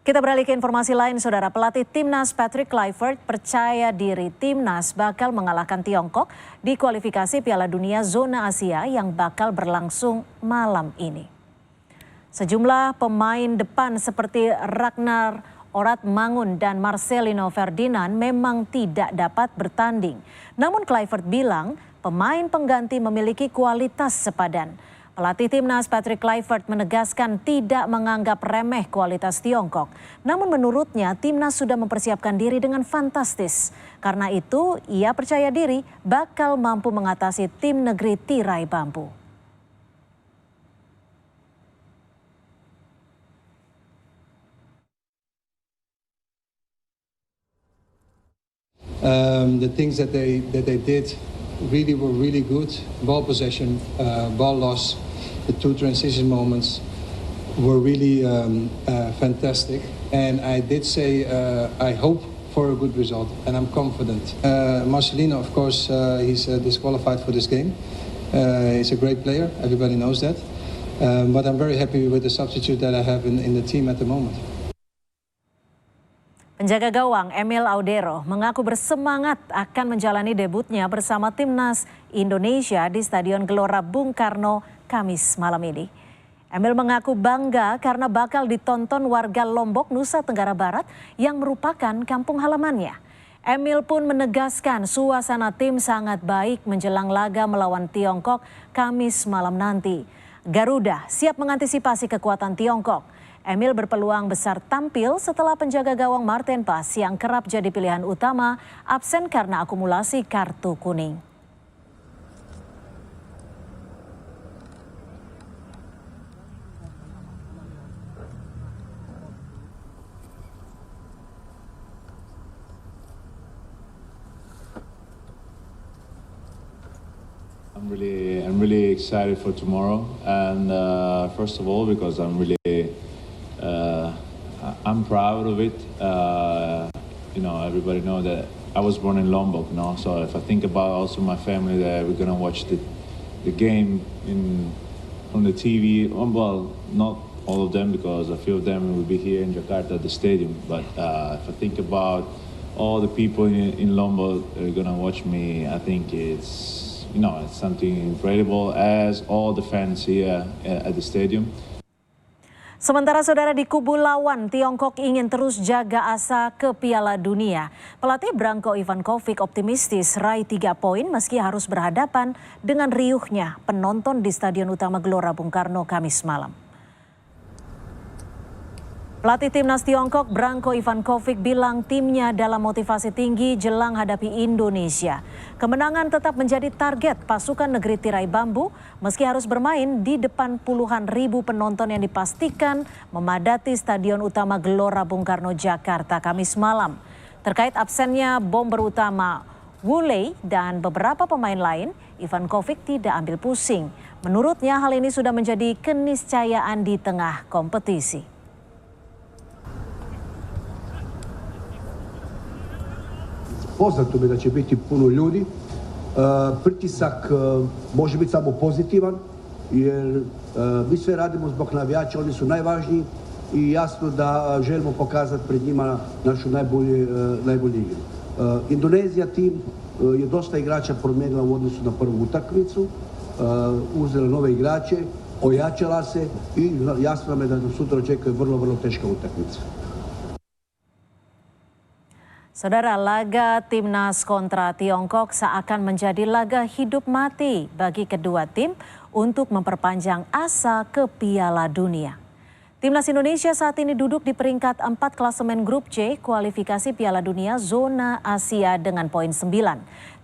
Kita beralih ke informasi lain, Saudara. Pelatih Timnas Patrick Kluivert percaya diri Timnas bakal mengalahkan Tiongkok di kualifikasi Piala Dunia Zona Asia yang bakal berlangsung malam ini. Sejumlah pemain depan seperti Ragnar Oratmangun dan Marcelino Ferdinand memang tidak dapat bertanding. Namun Kluivert bilang pemain pengganti memiliki kualitas sepadan. Pelatih Timnas Patrick Kluivert menegaskan tidak menganggap remeh kualitas Tiongkok. Namun menurutnya Timnas sudah mempersiapkan diri dengan fantastis. Karena itu ia percaya diri bakal mampu mengatasi tim negeri tirai bambu. The things that they did were really good. Ball possession, ball loss, the two transition moments were really fantastic. And I did say I hope for a good result, and I'm confident. Marcelino, of course, he's disqualified for this game. He's a great player. Everybody knows that. But I'm very happy with the substitute that I have in the team at the moment. Penjaga gawang Emil Audero mengaku bersemangat akan menjalani debutnya bersama Timnas Indonesia di Stadion Gelora Bung Karno Kamis malam ini. Emil mengaku bangga karena bakal ditonton warga Lombok, Nusa Tenggara Barat yang merupakan kampung halamannya. Emil pun menegaskan suasana tim sangat baik menjelang laga melawan Tiongkok Kamis malam nanti. Garuda siap mengantisipasi kekuatan Tiongkok. Emil berpeluang besar tampil setelah penjaga gawang Martin Pas yang kerap jadi pilihan utama absen karena akumulasi kartu kuning. I'm really excited for tomorrow, and first of all because I'm proud of it. Everybody know that I was born in Lombok, so if I think about also my family there, we're gonna watch the game on the TV. Well, not all of them because a few of them will be here in Jakarta at the stadium. But if I think about all the people in Lombok that are gonna watch me, I think it's something incredible as all the fans here at the stadium. Sementara Saudara, di kubu lawan, Tiongkok ingin terus jaga asa ke Piala Dunia. Pelatih Branko Ivankovic optimistis raih 3 poin meski harus berhadapan dengan riuhnya penonton di Stadion Utama Gelora Bung Karno Kamis malam. Pelatih Timnas Tiongkok Branko Ivankovic bilang timnya dalam motivasi tinggi jelang hadapi Indonesia. Kemenangan tetap menjadi target pasukan negeri tirai bambu meski harus bermain di depan puluhan ribu penonton yang dipastikan memadati Stadion Utama Gelora Bung Karno Jakarta Kamis malam. Terkait absennya bomber utama Wu Lei dan beberapa pemain lain, Ivankovic tidak ambil pusing. Menurutnya hal ini sudah menjadi keniscayaan di tengah kompetisi. Poznato mi da će biti puno ljudi, pritisak može biti samo pozitivan jer mi sve radimo zbog navijača, oni su najvažniji i jasno da želimo pokazati pred njima našu najbolju igru. Indonezija tim je dosta igrača promijenila u odnosu na prvu utakmicu, uzela nove igrače, ojačala se i jasno nam je da nas sutra očekuje vrlo teška utakmica. Saudara, laga Timnas kontra Tiongkok seakan menjadi laga hidup mati bagi kedua tim untuk memperpanjang asa ke Piala Dunia. Timnas Indonesia saat ini duduk di peringkat 4 klasemen grup C kualifikasi Piala Dunia Zona Asia dengan poin 9.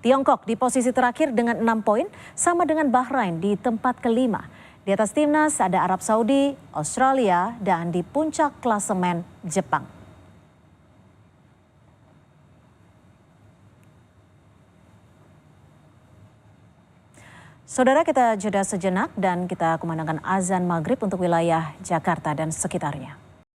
Tiongkok di posisi terakhir dengan 6 poin sama dengan Bahrain di tempat kelima. Di atas Timnas ada Arab Saudi, Australia, dan di puncak klasemen Jepang. Saudara, kita jeda sejenak dan kita kumandangkan azan maghrib untuk wilayah Jakarta dan sekitarnya.